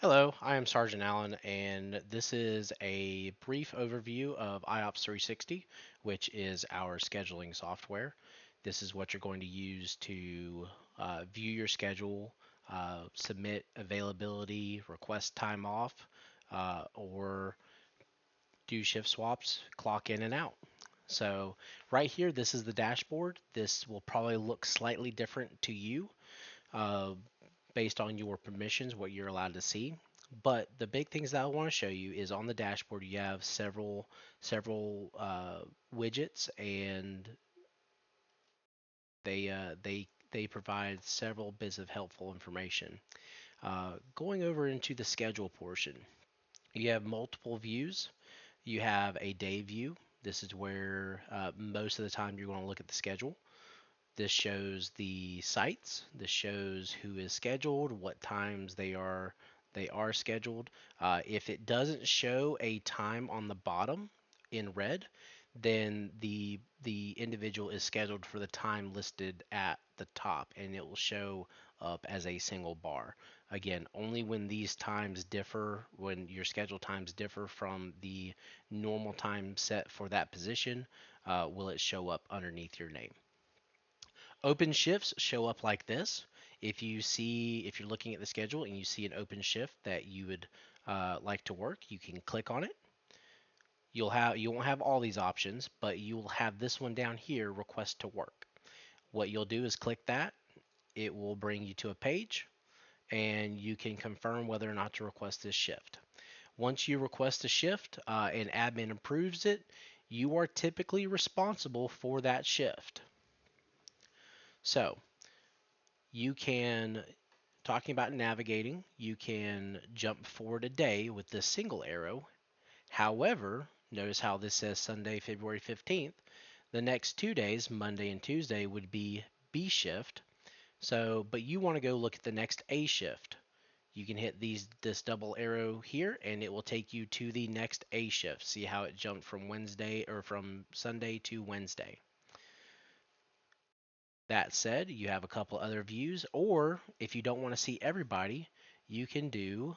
Hello, I am Sergeant Allen, and this is a brief overview of IOPS 360, which is our scheduling software. This is what you're going to use to view your schedule, submit availability, request time off, or do shift swaps, clock in and out. So right here, this is the dashboard. This will probably look slightly different to you. Uh, Based on your permissions, what you're allowed to see. But the big things that I want to show you is on the dashboard, you have several widgets, and they provide several bits of helpful information. Going over into the schedule portion, you have multiple views. You have a day view. This is where most of the time you're going to look at the schedule. This shows the sites. This shows who is scheduled, what times they are scheduled. If it doesn't show a time on the bottom in red, then the individual is scheduled for the time listed at the top, and it will show up as a single bar. Again, only when these times differ, when your schedule times differ from the normal time set for that position, will it show up underneath your name. Open shifts show up like this. If you're looking at the schedule and you see an open shift that you would like to work, you can click on it. You won't have all these options, but you will have this one down here, request to work. What you'll do is click that. It will bring you to a page, and you can confirm whether or not to request this shift. Once you request a shift and admin approves it, you are typically responsible for that shift. So you can, talking about navigating, you can jump forward a day with this single arrow. However, notice how this says Sunday, February 15th. The next 2 days, Monday and Tuesday, would be B shift. So, but you want to go look at the next A shift. You can hit this double arrow here and it will take you to the next A shift. See how it jumped from Wednesday or from Sunday to Wednesday. That said, you have a couple other views, or if you don't want to see everybody, you can do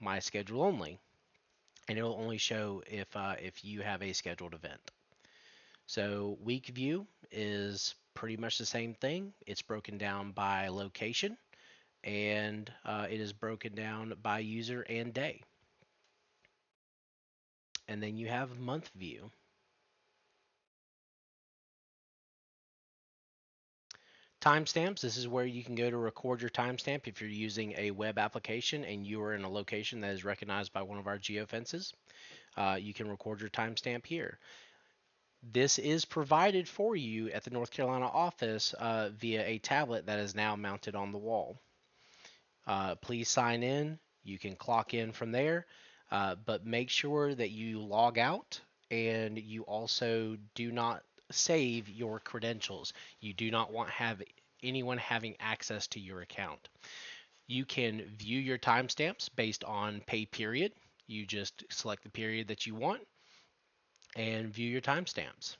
my schedule only, and it will only show if you have a scheduled event. So week view is pretty much the same thing. It's broken down by location, and it is broken down by user and day. And then you have month view. Timestamps, this is where you can go to record your timestamp if you're using a web application and you are in a location that is recognized by one of our geofences. You can record your timestamp here. This is provided for you at the North Carolina office via a tablet that is now mounted on the wall. Please sign in. You can clock in from there, but make sure that you log out and you also do not save your credentials. You do not want anyone having access to your account. You can view your timestamps based on pay period. You just select the period that you want and view your timestamps.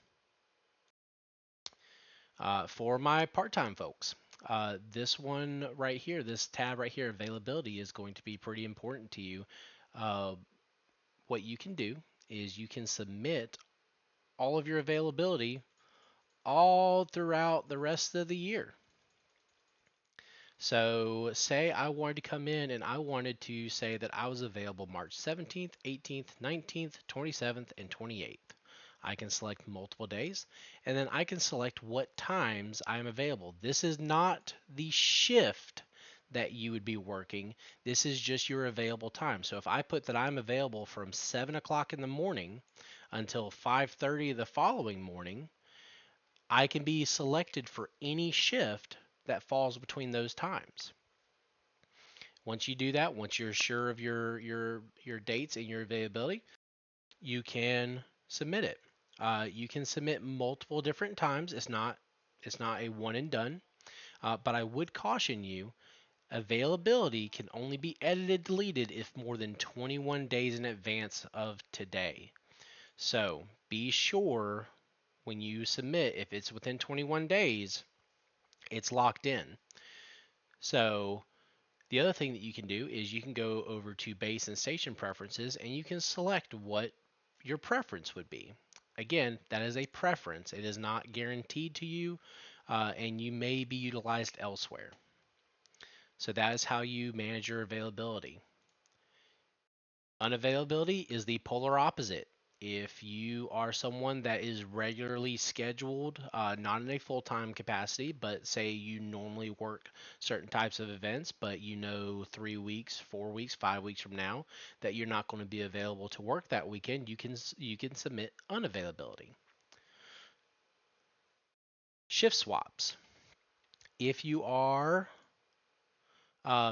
For my part-time folks, this one right here, this tab right here, availability, is going to be pretty important to you. Uh, what you can do is you can submit all of your availability all throughout the rest of the year. So say I wanted to come in and I wanted to say that I was available March 17th, 18th, 19th, 27th, and 28th. I can select multiple days and then I can select what times I'm available. This is not the shift that you would be working. This is just your available time. So if I put that I'm available from 7 o'clock in the morning until 5:30 the following morning, I can be selected for any shift that falls between those times. Once you do that, once you're sure of your dates and your availability, you can submit it. You can submit multiple different times. It's not a one and done. But I would caution you, availability can only be edited, deleted if more than 21 days in advance of today. So be sure when you submit, if it's within 21 days, it's locked in. So The other thing that you can do is you can go over to base and station preferences and you can select what your preference would be. Again, that is a preference. It is not guaranteed to you, and you may be utilized elsewhere. So that is how you manage your availability. Unavailability is the polar opposite. If you are someone that is regularly scheduled, not in a full time capacity, but say you normally work certain types of events, but you know 3 weeks, 4 weeks, 5 weeks from now that you're not going to be available to work that weekend, you can submit unavailability. Shift swaps. If you are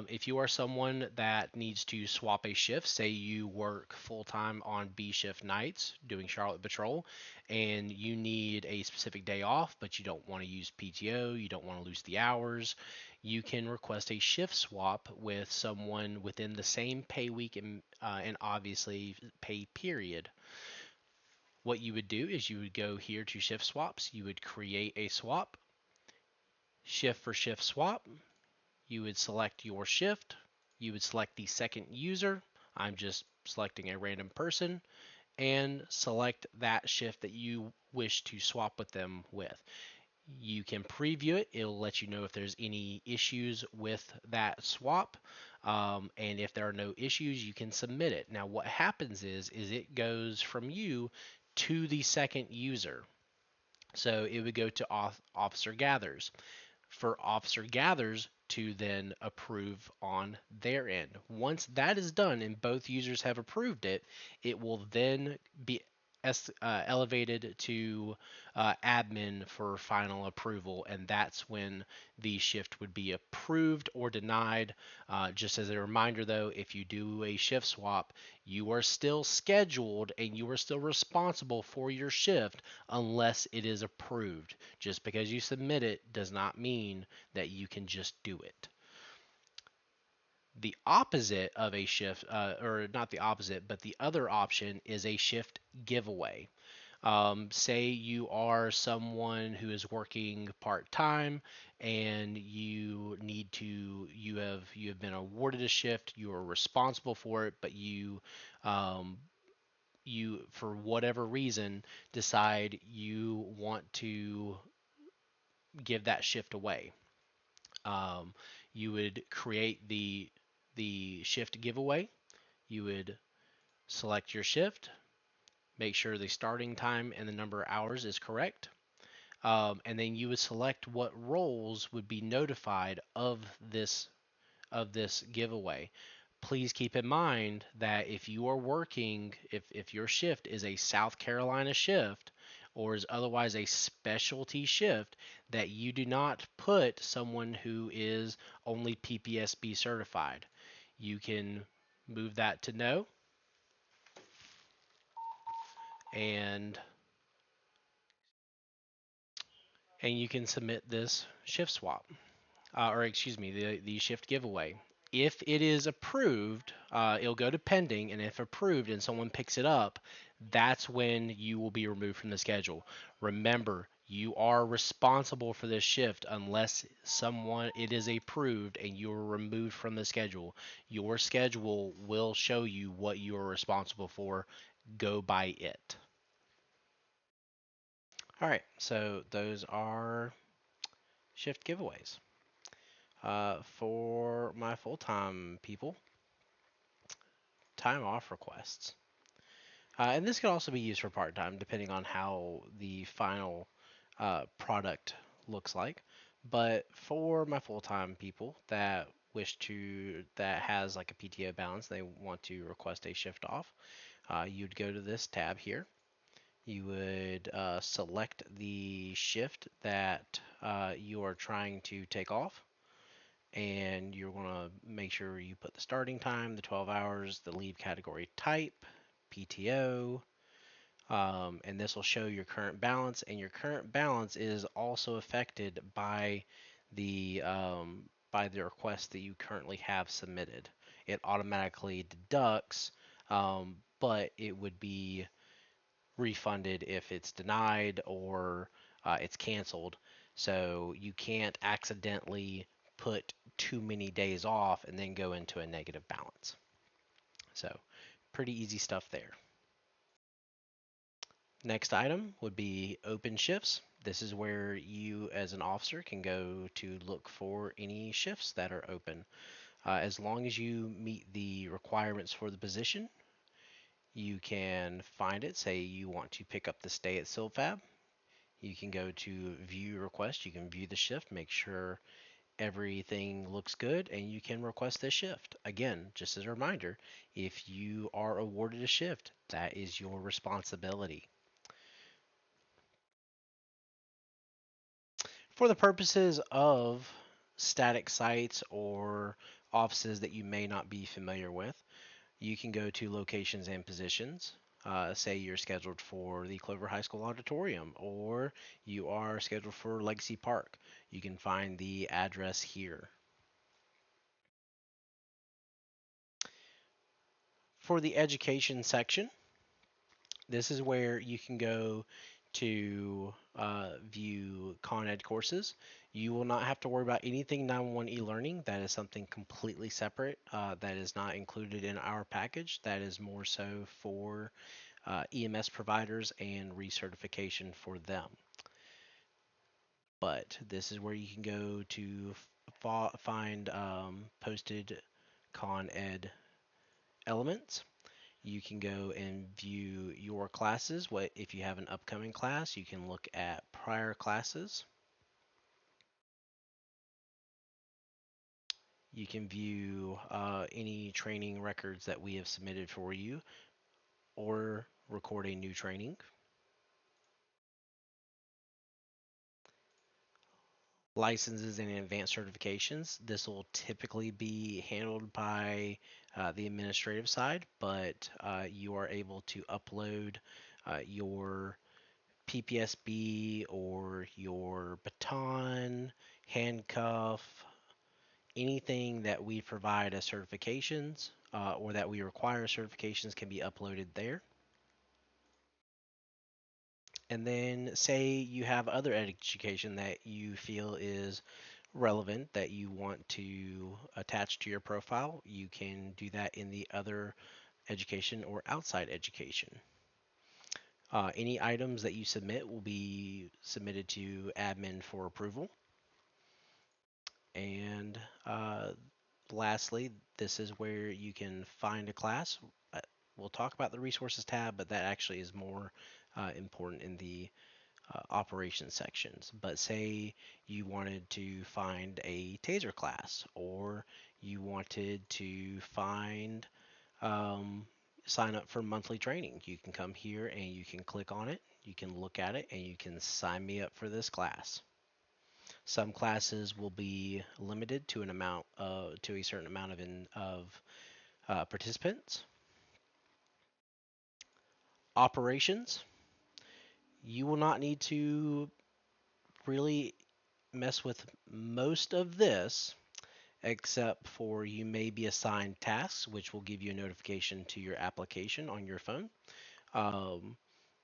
if you are someone that needs to swap a shift, say you work full time on B shift nights doing Charlotte Patrol, and you need a specific day off, but you don't want to use PTO, you don't want to lose the hours, you can request a shift swap with someone within the same pay week and obviously pay period. What you would do is you would go here to shift swaps, you would create a swap, shift for shift swap, you would select your shift, you would select the second user. I'm just selecting a random person and select that shift that you wish to swap with them with. You can preview it. It'll let you know if there's any issues with that swap. And if there are no issues, you can submit it. Now, what happens is it goes from you to the second user. So it would go to Officer Gathers for Officer Gathers to then approve on their end. Once that is done and both users have approved it, it will then be elevated to admin for final approval, and that's when the shift would be approved or denied. Just as a reminder, though, if you do a shift swap, you are still scheduled and you are still responsible for your shift unless it is approved. Just because you submit it does not mean that you can just do it. The opposite of a shift, or not the opposite, but the other option is a shift giveaway. Say you are someone who is working part time and you have been awarded a shift, you are responsible for it, but um, you for whatever reason decide you want to give that shift away. Um, you would create the shift giveaway. You would select your shift, make sure the starting time and the number of hours is correct, and then you would select what roles would be notified of this giveaway. Please keep in mind that if you are working, if your shift is a South Carolina shift or is otherwise a specialty shift, that you do not put someone who is only PPSB certified. You can move that to no, and you can submit this shift swap. Or excuse me, the shift giveaway. If it is approved, it'll go to pending, and if approved and someone picks it up, that's when you will be removed from the schedule. Remember, you are responsible for this shift unless someone it is approved and you are removed from the schedule. Your schedule will show you what you are responsible for. Go by it. All right, so those are shift giveaways. For my full-time people, time off requests. And this could also be used for part-time depending on how the final product looks like. But for my full-time people that has like a PTO balance, they want to request a shift off, you'd go to this tab here. You would select the shift that you are trying to take off, and you're going to make sure you put the starting time, the 12 hours, the leave category type, PTO, and this will show your current balance. And your current balance is also affected by the request that you currently have submitted. It automatically deducts, but it would be refunded if it's denied or it's canceled. So you can't accidentally put too many days off and then go into a negative balance. So, pretty easy stuff there. Next item would be open shifts. This is where you, as an officer, can go to look for any shifts that are open. As long as you meet the requirements for the position, you can find it. Say you want to pick up the stay at SilFab. You can go to view request. You can view the shift, make sure everything looks good, and you can request this shift. Again, just as a reminder, if you are awarded a shift, that is your responsibility. For the purposes of static sites or offices that you may not be familiar with, you can go to locations and positions. Say you're scheduled for the Clover High School auditorium or you are scheduled for Legacy Park. You can find the address here. For the education section, this is where you can go to view Con Ed courses. You will not have to worry about anything 911 e-learning. That is something completely separate. That is not included in our package. That is more so for EMS providers and recertification for them. But this is where you can go to find posted Con Ed elements. You can go and view your classes. What if you have an upcoming class? You can look at prior classes. You can view any training records that we have submitted for you or record a new training. Licenses and advanced certifications. This will typically be handled by the administrative side, but you are able to upload your PPSB or your baton, handcuff, anything that we provide as certifications or that we require certifications can be uploaded there. And then say you have other education that you feel is relevant that you want to attach to your profile, you can do that in the other education or outside education. Any items that you submit will be submitted to admin for approval. And lastly, this is where you can find a class. Uh, we'll talk about the resources tab, but that actually is more important in the operations sections. But say you wanted to find a taser class, or you wanted to find um, sign up for monthly training. You can come here and you can click on it. You can look at it and you can sign me up for this class. Some classes will be limited to an amount to a certain amount of participants. Operations, you will not need to really mess with most of this, except for you may be assigned tasks, which will give you a notification to your application on your phone. Um,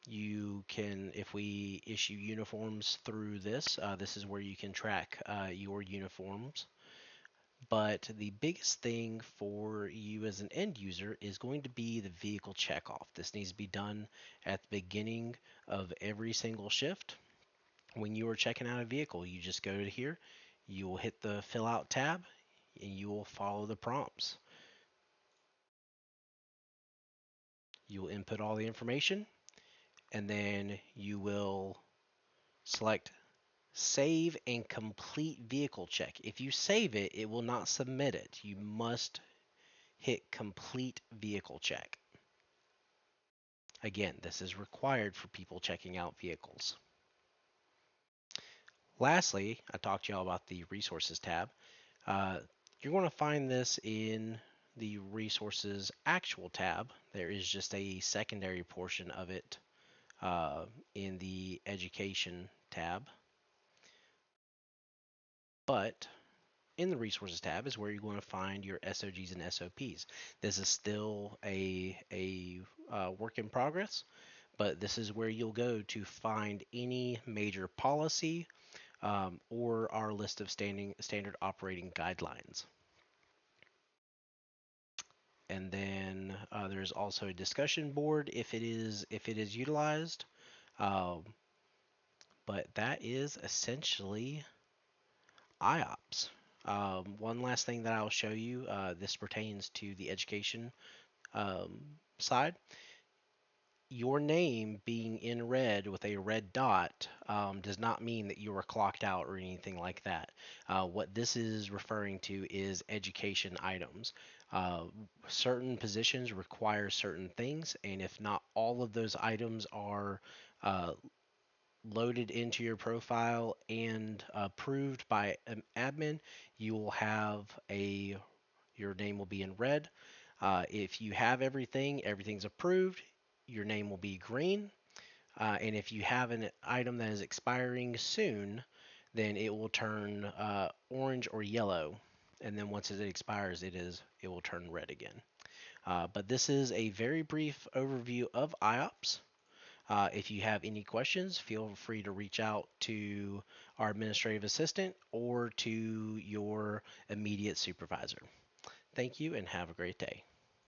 you can, if we issue uniforms through this, this is where you can track your uniforms. But the biggest thing for you as an end user is going to be the vehicle checkoff. This needs to be done at the beginning of every single shift. When you are checking out a vehicle, you just go to here, you will hit the fill out tab, and you will follow the prompts. You will input all the information, and then you will select save and complete vehicle check. If you save it, it will not submit it. You must hit complete vehicle check. Again, this is required for people checking out vehicles. Lastly, I talked to y'all about the resources tab. Uh, you're going to find this in the resources actual tab. There is just a secondary portion of it in the education tab. But in the resources tab is where you're going to find your SOGs and SOPs. This is still a work in progress, but this is where you'll go to find any major policy, or our list of standard operating guidelines. And then there's also a discussion board if it is utilized. Um, but that is essentially IOPS. One last thing that I'll show you. This pertains to the education side. Your name being in red with a red dot does not mean that you are clocked out or anything like that. What this is referring to is education items. Uh, Certain positions require certain things, and if not all of those items are uh, loaded into your profile and approved by an admin, you will have a your name will be in red. If you have everything, everything's approved, your name will be green. And if you have an item that is expiring soon, then it will turn orange or yellow. And then once it expires, it will turn red again. But this is a very brief overview of IOPS. If you have any questions, feel free to reach out to our administrative assistant or to your immediate supervisor. Thank you and have a great day.